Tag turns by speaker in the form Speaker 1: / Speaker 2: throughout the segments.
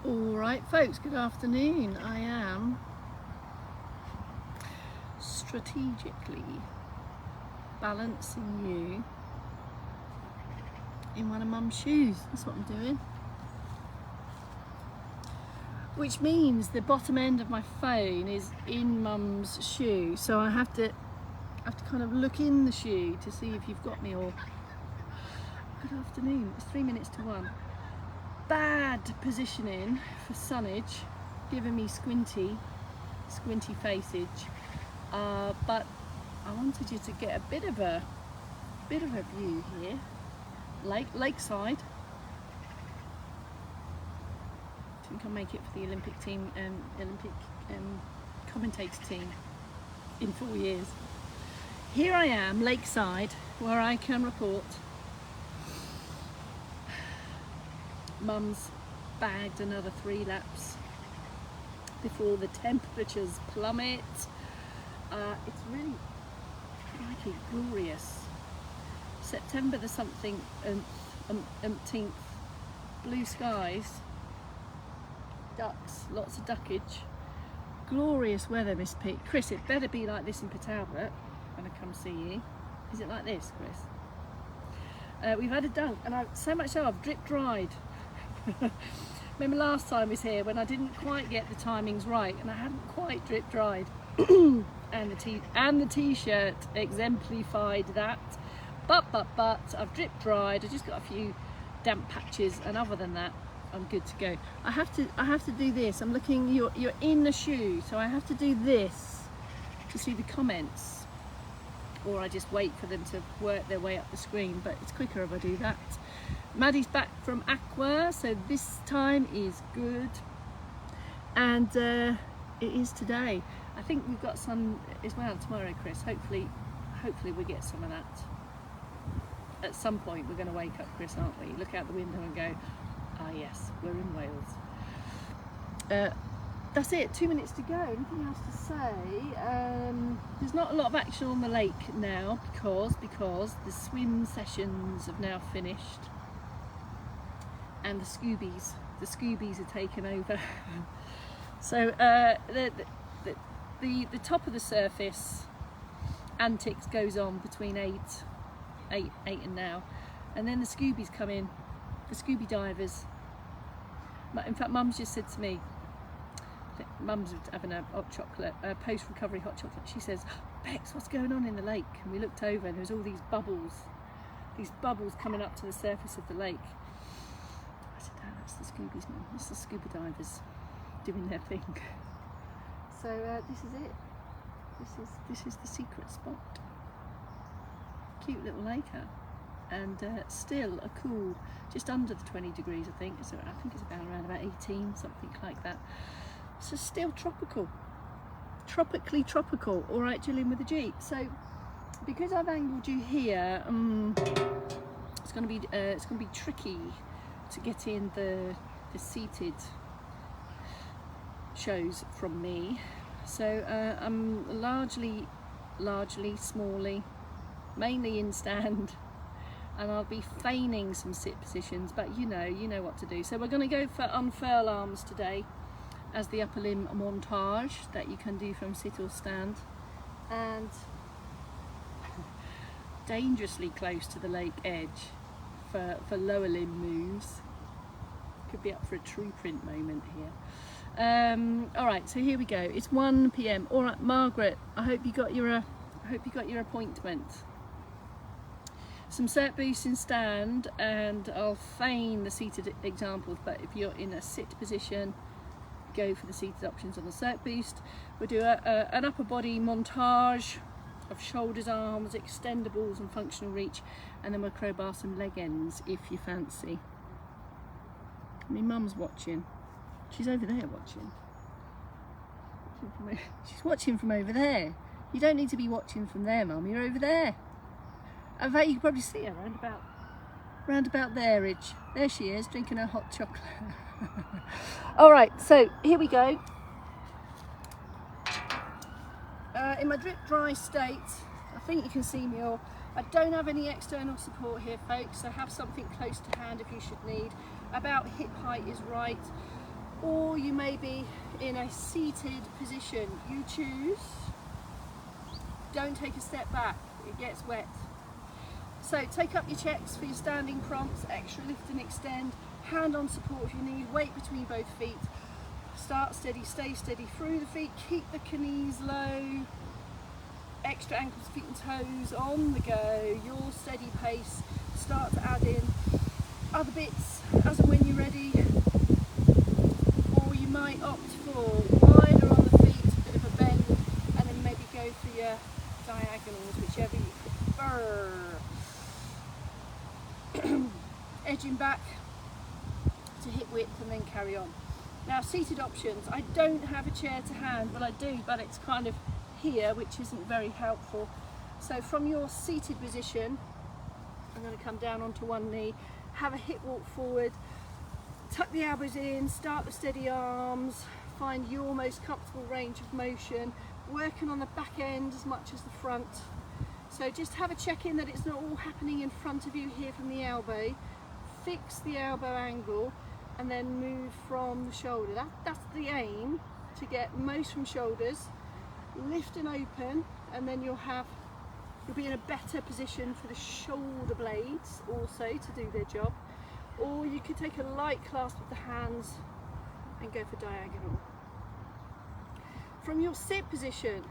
Speaker 1: Alright folks, good afternoon. I am strategically balancing you in one of Mum's shoes. That's what I'm doing. Which means the bottom end of my phone is in Mum's shoe, so I have to kind of look in the shoe to see if you've got me. Or good afternoon, it's 3 minutes to 1. Bad positioning for sunnage, giving me squinty faceage, but I wanted you to get a bit of a view here. Lakeside. I think I'll make it for the Olympic team and Olympic commentator team in 4 years. Here I am, lakeside, where I can report Mum's bagged another 3 laps before the temperatures plummet. It's really glorious. September the something umpteenth, blue skies, ducks, lots of duckage, glorious weather, Miss Pete. Chris, it better be like this in Port Albert when I come see you. Is it like this, Chris? We've had a dunk, and so much so I've drip dried. Remember last time I was here when I didn't quite get the timings right and I hadn't quite drip dried and the t-shirt exemplified that, but I've drip dried. I just got a few damp patches, and other than that I'm good to go. I have to do this. I'm looking, you're in the shoe, so I have to do this to see the comments, or I just wait for them to work their way up the screen, but it's quicker if I do that. Maddie's back from Aqua, so this time is good, and it is today. I think we've got some as well tomorrow, Chris. Hopefully we get some of that. At some point we're going to wake up, Chris, aren't we? Look out the window and go, ah yes, we're in Wales. That's it, 2 minutes to go. Anything else to say? There's not a lot of action on the lake now because the swim sessions have now finished and the Scoobies are taken over. So the top of the surface antics goes on between 8 and now, and then the Scoobies come in, the Scooby divers. In fact, Mum's just said to me, Mum's having a hot chocolate, post-recovery hot chocolate. She says, Bex, what's going on in the lake? And we looked over and there was all these bubbles coming up to the surface of the lake. I said, oh, that's the Scoobies, Mum. It's the scuba divers doing their thing. So this is it. This is the secret spot. Cute little lake, and still a cool, just under the 20 degrees, I think. So I think it's around about 18, something like that. So still tropical, tropically tropical. All right, Gillian with the G. So because I've angled you here, it's going to be tricky to get in the seated shows from me. So I'm largely smally, mainly in stand, and I'll be feigning some sit positions, but you know what to do. So we're going to go for unfurl arms today as the upper limb montage that you can do from sit or stand, and dangerously close to the lake edge for lower limb moves. Could be up for a true print moment here. All right, so here we go. It's 1 p.m. All right, Margaret, I hope you got your appointment. Some Sept boosts in stand, and I'll feign the seated examples, but if you're in a sit position, go for the seated options on the Sept boost. We'll do an upper body montage of shoulders, arms, extendables and functional reach, and then we'll crowbar some leg ends if you fancy. My mum's watching. She's over there watching. She's watching from over there. You don't need to be watching from there, Mum. You're over there. In fact, you can probably see her round about there, Ridge. There she is, drinking her hot chocolate. All right, so here we go. In my drip dry state, I think you can see me all. I don't have any external support here, folks, so have something close to hand if you should need. About hip height is right. or you may be in a seated position. You choose. Don't take a step back, it gets wet. So take up your checks for your standing prompts, extra lift and extend, hand on support if you need, weight between both feet. Start steady, stay steady through the feet, keep the knees low, extra ankles, feet and toes on the go, your steady pace. Start to add in other bits as and when you're ready, or you might opt for wider on the feet, a bit of a bend, and then maybe go for your diagonals, whichever you prefer. Edging back to hip width and then carry on. Now, seated options, I don't have a chair to hand, well I do, but it's kind of here, which isn't very helpful. So from your seated position, I'm going to come down onto one knee, have a hip walk forward, tuck the elbows in, start the steady arms, find your most comfortable range of motion, working on the back end as much as the front. So just have a check in that it's not all happening in front of you here from the elbow. Fix the elbow angle and then move from the shoulder. That's the aim, to get most from shoulders, lift and open, and then you'll be in a better position for the shoulder blades also to do their job. Or you could take a light clasp with the hands and go for diagonal. From your sit position,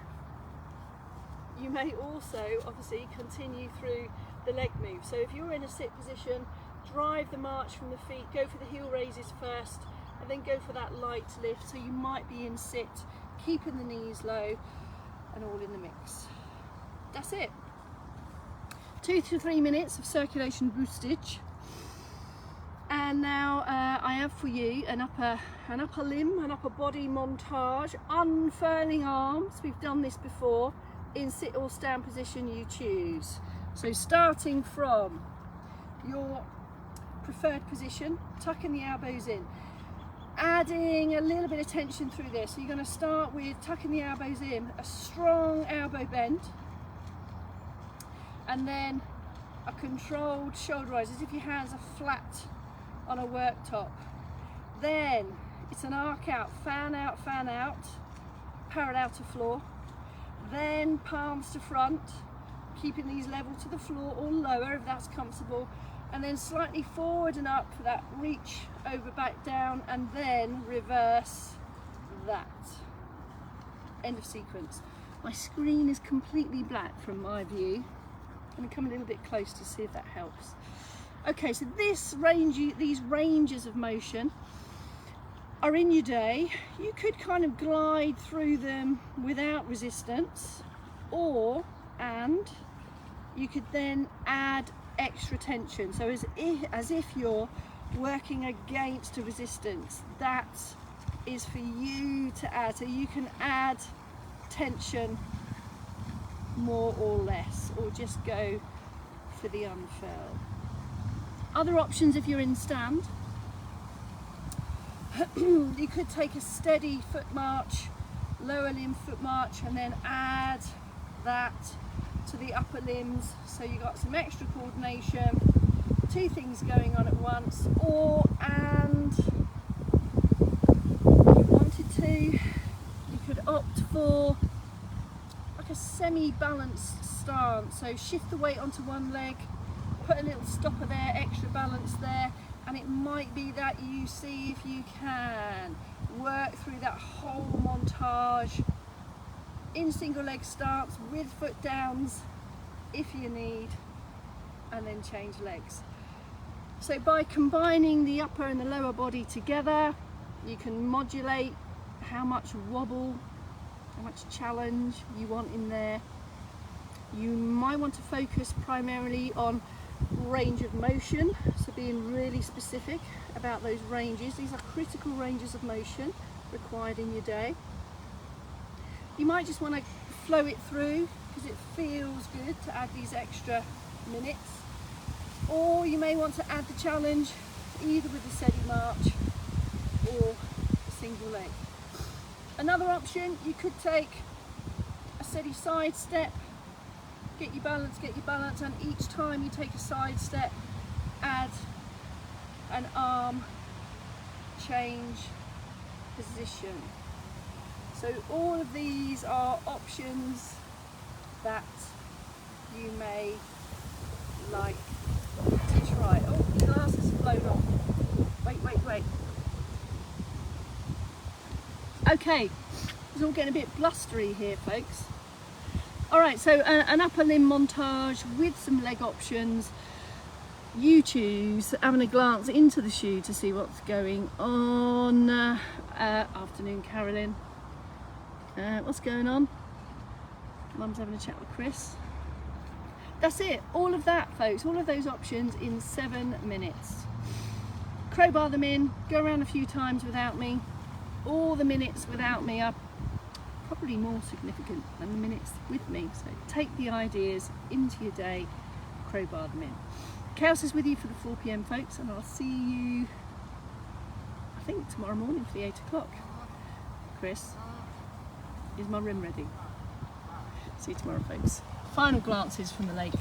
Speaker 1: you may also obviously continue through the leg move. So if you're in a sit position, drive the march from the feet, go for the heel raises first, and then go for that light lift. So you might be in sit, keeping the knees low, and all in the mix. That's it. 2 to 3 minutes of circulation boostage. And now I have for you an upper limb, an upper body montage, unfurling arms. We've done this before. In sit or stand position, you choose. So starting from your preferred position, tucking the elbows in, adding a little bit of tension through this. So you're going to start with tucking the elbows in, a strong elbow bend, and then a controlled shoulder rise as if your hands are flat on a worktop. Then it's an arc out, fan out, parallel to floor. Then palms to front, keeping these level to the floor or lower if that's comfortable, and then slightly forward and up for that reach over, back down, and then reverse that. End of sequence. My screen is completely black from my view. I'm going to come a little bit close to see if that helps. Okay, so these ranges of motion are in your day. You could kind of glide through them without resistance, and you could then add extra tension. So as if you're working against a resistance, that is for you to add. So you can add tension more or less, or just go for the unfurl. Other options if you're in stand, you could take a steady foot march, lower limb foot march, and then add that to the upper limbs, so you got some extra coordination, two things going on at once. And if you wanted to, you could opt for like a semi-balanced stance, so shift the weight onto one leg, put a little stopper there, extra balance there, and it might be that you see if you can work through that whole montage in single leg stance with foot downs if you need, and then change legs. So by combining the upper and the lower body together, you can modulate how much wobble, how much challenge you want in there. You might want to focus primarily on range of motion, so being really specific about those ranges. These are critical ranges of motion required in your day. You might just want to flow it through because it feels good to add these extra minutes, or you may want to add the challenge either with a steady march or a single leg. Another option, you could take a steady side step, get your balance, and each time you take a side step, add an arm change position. So all of these are options that you may like to try. Oh, the glass has blown off. Wait. Okay, it's all getting a bit blustery here, folks. Alright, so an upper limb montage with some leg options. You choose, having a glance into the shoe to see what's going on. Afternoon, Carolyn. What's going on? Mum's having a chat with Chris. That's it, all of that, folks, all of those options in 7 minutes. Crowbar them in, go around a few times without me. All the minutes without me are probably more significant than the minutes with me. So take the ideas into your day, crowbar them in. Chaos is with you for the 4 p.m, folks, and I'll see you, I think, tomorrow morning for the 8 o'clock. Chris, is my rim ready? See you tomorrow, folks. Final glances from the lake.